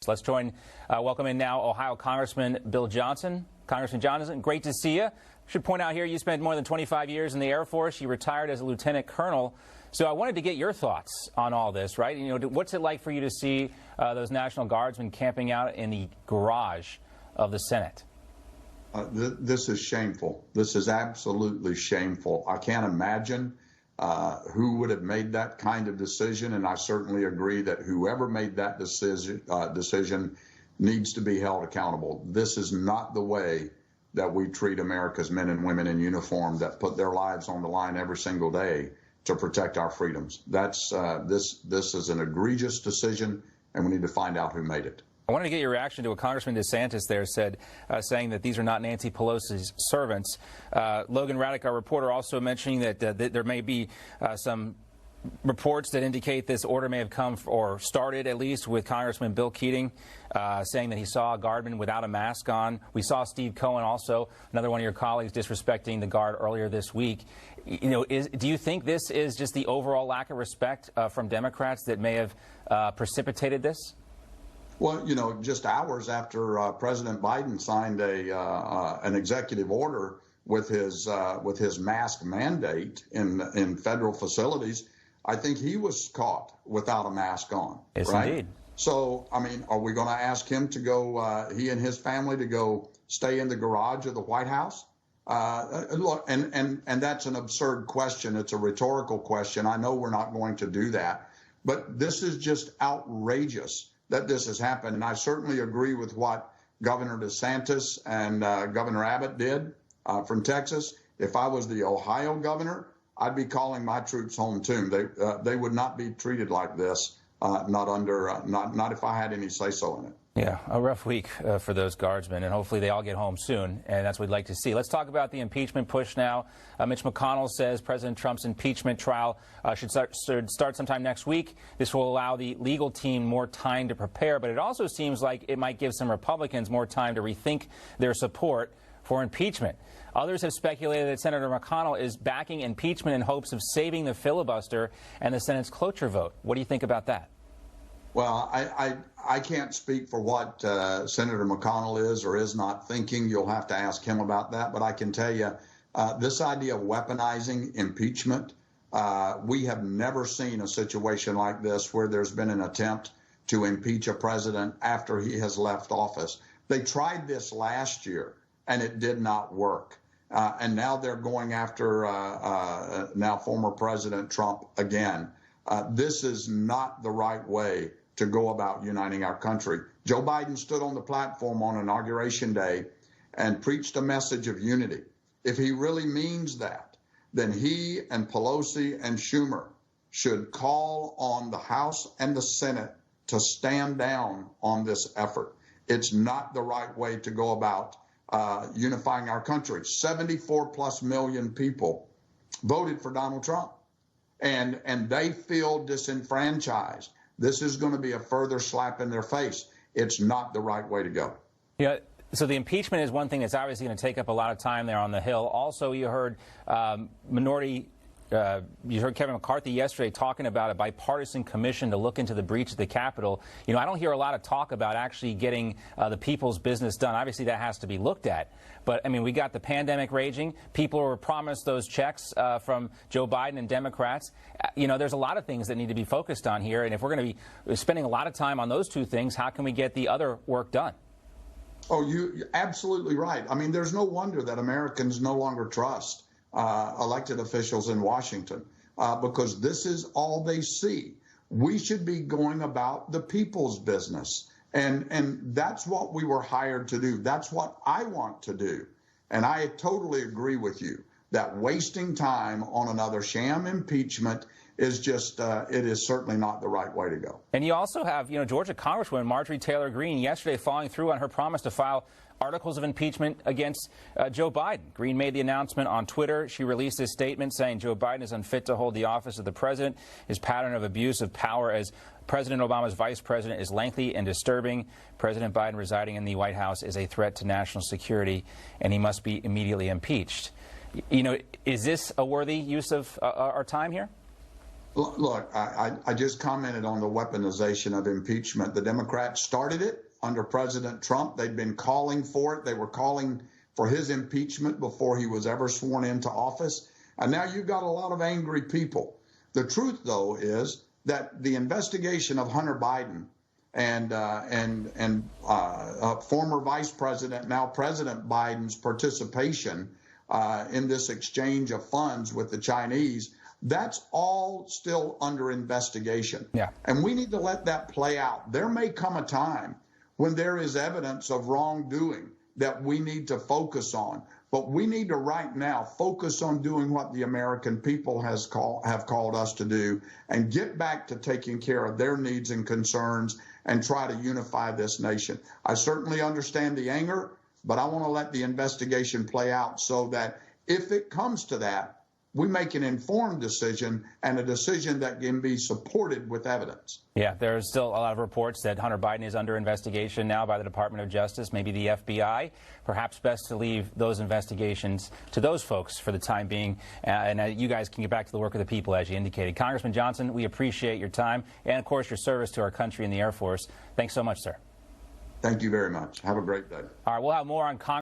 Let's welcome in now Ohio Congressman Bill Johnson. Congressman Johnson, great to see you. Should point out here you spent more than 25 years in the Air Force. You retired as a lieutenant colonel. So I wanted to get your thoughts on all this, right? You know, what's it like for you to see those National Guardsmen camping out in the garage of the Senate? This is shameful. This is absolutely shameful. I can't imagine who would have made that kind of decision, and I certainly agree that whoever made that decision needs to be held accountable. This is not the way that we treat America's men and women in uniform that put their lives on the line every single day to protect our freedoms. This is an egregious decision, and we need to find out who made it. I wanted to get your reaction to what Congressman DeSantis there said, saying that these are not Nancy Pelosi's servants. Logan Raddick, our reporter, also mentioning that there may be some reports that indicate this order may have come or started at least with Congressman Bill Keating, saying that he saw a guardman without a mask on. We saw Steve Cohen, also another one of your colleagues, disrespecting the guard earlier this week. You know, do you think this is just the overall lack of respect from Democrats that may have precipitated this? Well, you know, just hours after President Biden signed an executive order with his mask mandate in federal facilities, I think he was caught without a mask on. Yes, right? Indeed. So, I mean, are we going to ask him to go, he and his family, to go stay in the garage of the White House? Look, and that's an absurd question. It's a rhetorical question. I know we're not going to do that, but this is just outrageous that this has happened. And I certainly agree with what Governor DeSantis and Governor Abbott did from Texas. If I was the Ohio governor, I'd be calling my troops home too. They would not be treated like this, not if I had any say-so in it. Yeah, a rough week for those guardsmen, and hopefully they all get home soon, and that's what we'd like to see. Let's talk about the impeachment push now. Mitch McConnell says President Trump's impeachment trial should start sometime next week. This will allow the legal team more time to prepare, but it also seems like it might give some Republicans more time to rethink their support for impeachment. Others have speculated that Senator McConnell is backing impeachment in hopes of saving the filibuster and the Senate's cloture vote. What do you think about that? Well, I can't speak for what Senator McConnell is or is not thinking. You'll have to ask him about that. But I can tell you, this idea of weaponizing impeachment, we have never seen a situation like this where there's been an attempt to impeach a president after he has left office. They tried this last year, and it did not work. And now they're going after now former President Trump again. This is not the right way to go about uniting our country. Joe Biden stood on the platform on Inauguration Day and preached a message of unity. If he really means that, then he and Pelosi and Schumer should call on the House and the Senate to stand down on this effort. It's not the right way to go about unifying our country. 74+ million people voted for Donald Trump, and they feel disenfranchised. This is going to be a further slap in their face. It's not the right way to go. Yeah. So the impeachment is one thing that's obviously going to take up a lot of time there on the Hill. Also, you heard you heard Kevin McCarthy yesterday talking about a bipartisan commission to look into the breach of the Capitol. You know, I don't hear a lot of talk about actually getting the people's business done. Obviously, that has to be looked at. But, I mean, we got the pandemic raging. People were promised those checks from Joe Biden and Democrats. You know, there's a lot of things that need to be focused on here. And if we're going to be spending a lot of time on those two things, how can we get the other work done? Oh, you're absolutely right. I mean, there's no wonder that Americans no longer trust elected officials in Washington because this is all they see. We should be going about the people's business. And that's what we were hired to do. That's what I want to do. And I totally agree with you that wasting time on another sham impeachment is just, it is certainly not the right way to go. And you also have, you know, Georgia Congresswoman Marjorie Taylor Greene yesterday following through on her promise to file articles of impeachment against Joe Biden. Greene made the announcement on Twitter. She released this statement saying Joe Biden is unfit to hold the office of the president. His pattern of abuse of power as President Obama's vice president is lengthy and disturbing. President Biden residing in the White House is a threat to national security, and he must be immediately impeached. You know, is this a worthy use of our time here? Look, I just commented on the weaponization of impeachment. The Democrats started it under President Trump. They'd been calling for it. They were calling for his impeachment before he was ever sworn into office. And now you've got a lot of angry people. The truth, though, is that the investigation of Hunter Biden and former Vice President, now President Biden's participation in this exchange of funds with the Chinese, that's all still under investigation. Yeah. And we need to let that play out. There may come a time when there is evidence of wrongdoing that we need to focus on. But we need to right now focus on doing what the American people have called us to do and get back to taking care of their needs and concerns and try to unify this nation. I certainly understand the anger, but I want to let the investigation play out so that if it comes to that, we make an informed decision and a decision that can be supported with evidence. Yeah, there's still a lot of reports that Hunter Biden is under investigation now by the Department of Justice, maybe the FBI. Perhaps best to leave those investigations to those folks for the time being. And you guys can get back to the work of the people, as you indicated. Congressman Johnson, we appreciate your time and, of course, your service to our country and the Air Force. Thanks so much, sir. Thank you very much. Have a great day. All right, we'll have more on Congress.